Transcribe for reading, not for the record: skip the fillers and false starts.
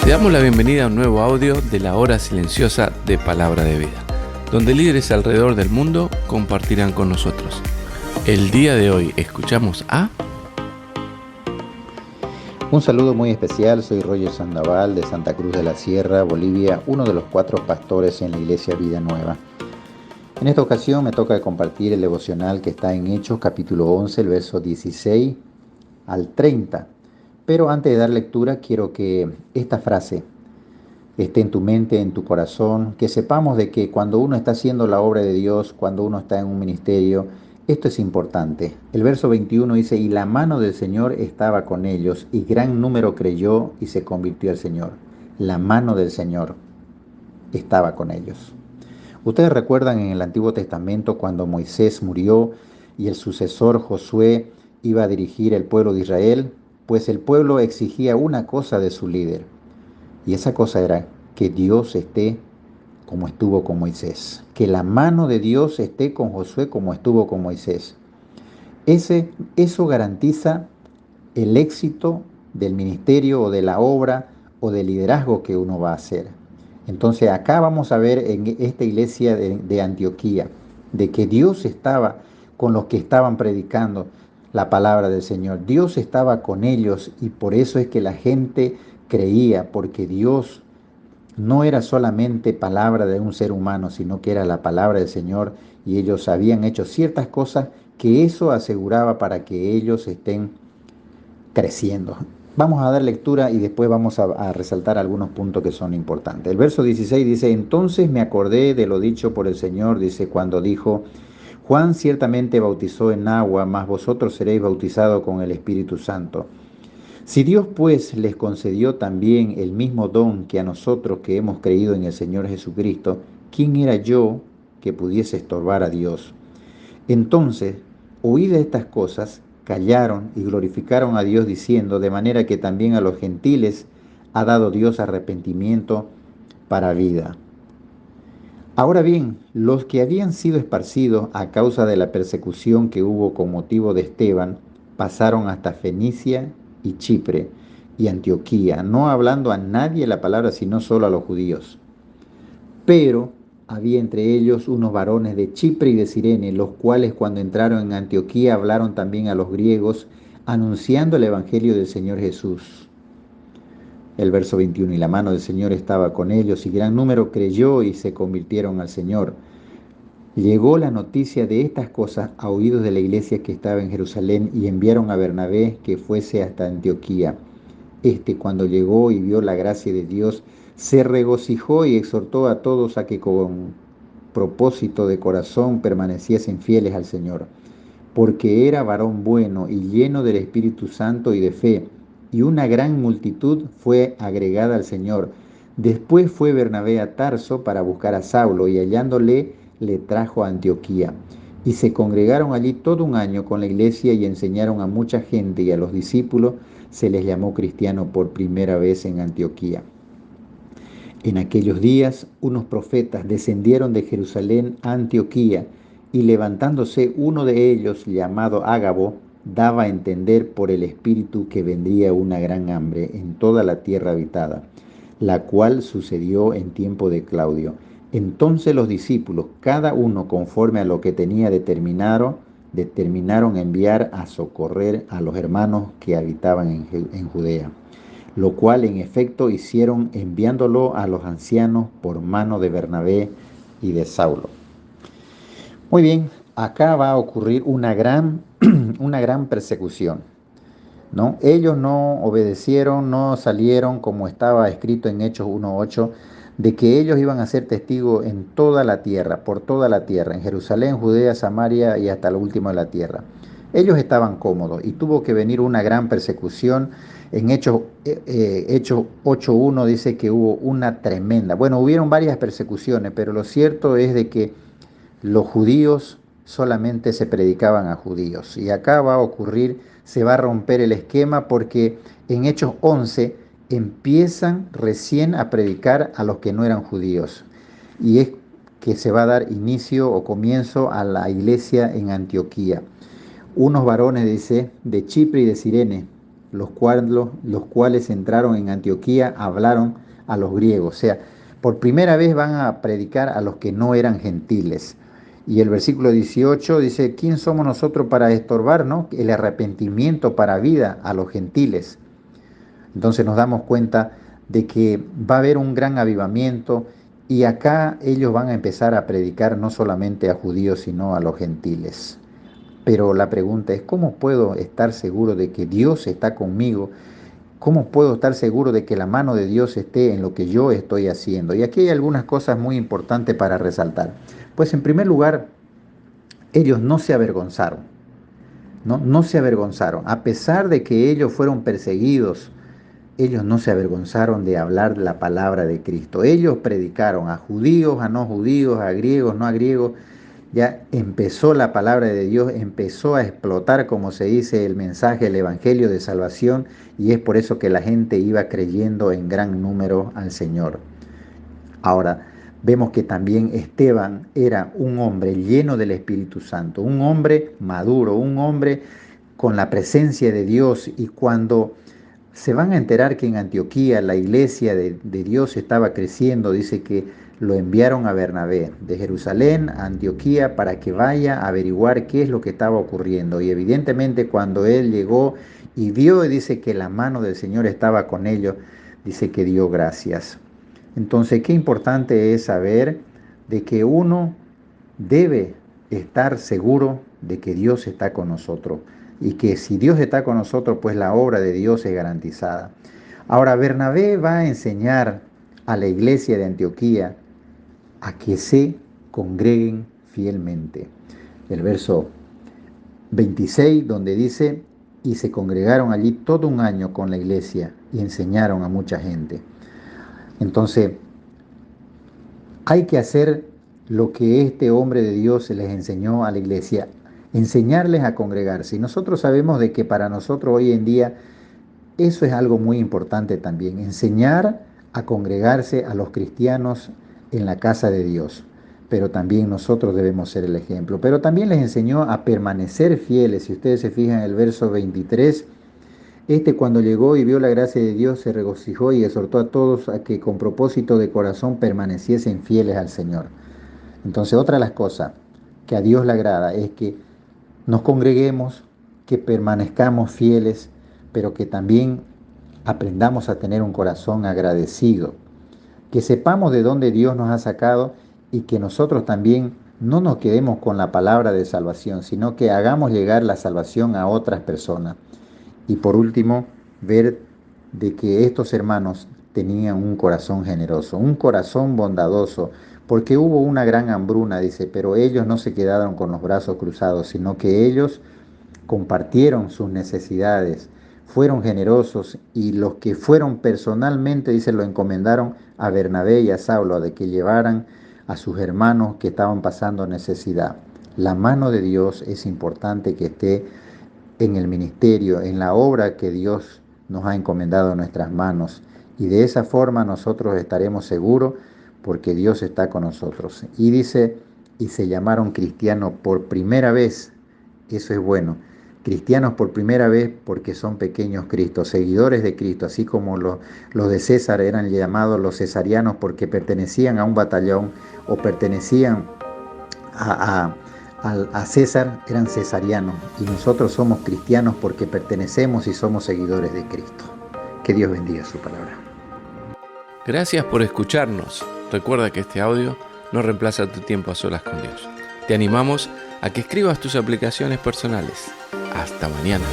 Te damos la bienvenida a un nuevo audio de la hora silenciosa de Palabra de Vida, donde líderes alrededor del mundo compartirán con nosotros. El día de hoy escuchamos a... Un saludo muy especial, soy Roger Sandoval de Santa Cruz de la Sierra, Bolivia, uno de los 4 pastores en la Iglesia Vida Nueva. En esta ocasión me toca compartir el devocional que está en Hechos capítulo 11, el verso 16 al 30. Pero antes de dar lectura quiero que esta frase esté en tu mente, en tu corazón, que sepamos de que cuando uno está haciendo la obra de Dios, cuando uno está en un ministerio, esto es importante. El verso 21 dice, y la mano del Señor estaba con ellos, y gran número creyó y se convirtió al Señor. La mano del Señor estaba con ellos. Ustedes recuerdan en el Antiguo Testamento cuando Moisés murió y el sucesor Josué iba a dirigir el pueblo de Israel, pues el pueblo exigía una cosa de su líder, y esa cosa era que Dios esté como estuvo con Moisés, que la mano de Dios esté con Josué como estuvo con Moisés. Eso garantiza el éxito del ministerio o de la obra o del liderazgo que uno va a hacer. Entonces acá vamos a ver en esta iglesia de Antioquía, de que Dios estaba con los que estaban predicando la palabra del Señor. Dios estaba con ellos y por eso es que la gente creía, porque Dios no era solamente palabra de un ser humano, sino que era la palabra del Señor y ellos habían hecho ciertas cosas que eso aseguraba para que ellos estén creciendo. Vamos a dar lectura y después vamos a resaltar algunos puntos que son importantes. El verso 16 dice, entonces me acordé de lo dicho por el Señor, dice, cuando dijo, Juan ciertamente bautizó en agua, mas vosotros seréis bautizados con el Espíritu Santo. Si Dios pues les concedió también el mismo don que a nosotros que hemos creído en el Señor Jesucristo, ¿quién era yo que pudiese estorbar a Dios? Entonces, oídas estas cosas, callaron y glorificaron a Dios diciendo, de manera que también a los gentiles ha dado Dios arrepentimiento para vida. Ahora bien, los que habían sido esparcidos a causa de la persecución que hubo con motivo de Esteban, pasaron hasta Fenicia y Chipre y Antioquía, no hablando a nadie la palabra, sino solo a los judíos. Pero había entre ellos unos varones de Chipre y de Cirene, los cuales cuando entraron en Antioquía hablaron también a los griegos, anunciando el evangelio del Señor Jesús. El verso 21, y la mano del Señor estaba con ellos, y gran número creyó y se convirtieron al Señor. Llegó la noticia de estas cosas a oídos de la iglesia que estaba en Jerusalén, y enviaron a Bernabé que fuese hasta Antioquía. Cuando llegó y vio la gracia de Dios, se regocijó y exhortó a todos a que con propósito de corazón permaneciesen fieles al Señor, porque era varón bueno y lleno del Espíritu Santo y de fe, y una gran multitud fue agregada al Señor. Después fue Bernabé a Tarso para buscar a Saulo, y hallándole le trajo a Antioquía. Y se congregaron allí todo un año con la iglesia y enseñaron a mucha gente, y a los discípulos se les llamó cristiano por primera vez en Antioquía. En aquellos días unos profetas descendieron de Jerusalén a Antioquía, y levantándose uno de ellos, llamado Ágabo, daba a entender por el Espíritu que vendría una gran hambre en toda la tierra habitada, la cual sucedió en tiempo de Claudio. Entonces los discípulos, cada uno conforme a lo que tenía determinaron enviar a socorrer a los hermanos que habitaban en Judea, lo cual en efecto hicieron enviándolo a los ancianos por mano de Bernabé y de Saulo. Muy bien, acá va a ocurrir una gran persecución, ¿no? Ellos no obedecieron, no salieron como estaba escrito en Hechos 1:8, de que ellos iban a ser testigos en toda la tierra, por toda la tierra, en Jerusalén, Judea, Samaria y hasta lo último de la tierra. Ellos estaban cómodos y tuvo que venir una gran persecución. En Hechos 8:1 dice que hubo una tremenda, bueno, hubieron varias persecuciones, pero lo cierto es de que los judíos solamente se predicaban a judíos. Y acá va a ocurrir, se va a romper el esquema, porque en Hechos 11 empiezan recién a predicar a los que no eran judíos. Y es que se va a dar inicio o comienzo a la iglesia en Antioquía. Unos varones, dice, de Chipre y de Cirene, los cuales entraron en Antioquía, hablaron a los griegos. O sea, por primera vez van a predicar a los que no eran gentiles. Y el versículo 18 dice, ¿quién somos nosotros para estorbar, no? El arrepentimiento para vida a los gentiles. Entonces nos damos cuenta de que va a haber un gran avivamiento y acá ellos van a empezar a predicar no solamente a judíos, sino a los gentiles. Pero la pregunta es, ¿cómo puedo estar seguro de que Dios está conmigo? ¿Cómo puedo estar seguro de que la mano de Dios esté en lo que yo estoy haciendo? Y aquí hay algunas cosas muy importantes para resaltar. Pues en primer lugar, ellos no se avergonzaron, no se avergonzaron. A pesar de que ellos fueron perseguidos, ellos no se avergonzaron de hablar la palabra de Cristo. Ellos predicaron a judíos, a no judíos, a griegos, no a griegos. Ya empezó la palabra de Dios, empezó a explotar, como se dice, el mensaje, el evangelio de salvación, y es por eso que la gente iba creyendo en gran número al Señor. Ahora, vemos que también Esteban era un hombre lleno del Espíritu Santo, un hombre maduro, un hombre con la presencia de Dios, y cuando se van a enterar que en Antioquía la iglesia de Dios estaba creciendo, dice que lo enviaron a Bernabé de Jerusalén a Antioquía para que vaya a averiguar qué es lo que estaba ocurriendo. Y evidentemente cuando él llegó y vio, dice que la mano del Señor estaba con ellos, dice que dio gracias. Entonces, qué importante es saber de que uno debe estar seguro de que Dios está con nosotros y que si Dios está con nosotros, pues la obra de Dios es garantizada. Ahora, Bernabé va a enseñar a la iglesia de Antioquía a que se congreguen fielmente. El verso 26, donde dice, y se congregaron allí todo un año con la iglesia y enseñaron a mucha gente. Entonces, hay que hacer lo que este hombre de Dios les enseñó a la iglesia, enseñarles a congregarse. Y nosotros sabemos de que para nosotros hoy en día eso es algo muy importante también, enseñar a congregarse a los cristianos en la casa de Dios. Pero también nosotros debemos ser el ejemplo. Pero también les enseñó a permanecer fieles. Si ustedes se fijan en el verso 23, cuando llegó y vio la gracia de Dios se regocijó y exhortó a todos a que con propósito de corazón permaneciesen fieles al Señor. Entonces, otra de las cosas que a Dios le agrada es que nos congreguemos, que permanezcamos fieles, pero que también aprendamos a tener un corazón agradecido, que sepamos de dónde Dios nos ha sacado y que nosotros también no nos quedemos con la palabra de salvación, sino que hagamos llegar la salvación a otras personas. Y por último, ver de que estos hermanos tenían un corazón generoso, un corazón bondadoso, porque hubo una gran hambruna, dice, pero ellos no se quedaron con los brazos cruzados, sino que ellos compartieron sus necesidades, fueron generosos, y los que fueron personalmente, dice, lo encomendaron a Bernabé y a Saulo, de que llevaran a sus hermanos que estaban pasando necesidad. La mano de Dios es importante que esté en el ministerio, en la obra que Dios nos ha encomendado en nuestras manos. Y de esa forma nosotros estaremos seguros porque Dios está con nosotros. Y dice, y se llamaron cristianos por primera vez. Eso es bueno. Cristianos por primera vez porque son pequeños Cristos, seguidores de Cristo, así como los de César eran llamados los cesarianos porque pertenecían a un batallón o pertenecían a César, eran cesarianos, y nosotros somos cristianos porque pertenecemos y somos seguidores de Cristo. Que Dios bendiga su palabra. Gracias por escucharnos. Recuerda que este audio no reemplaza tu tiempo a solas con Dios. Te animamos a que escribas tus aplicaciones personales. Hasta mañana.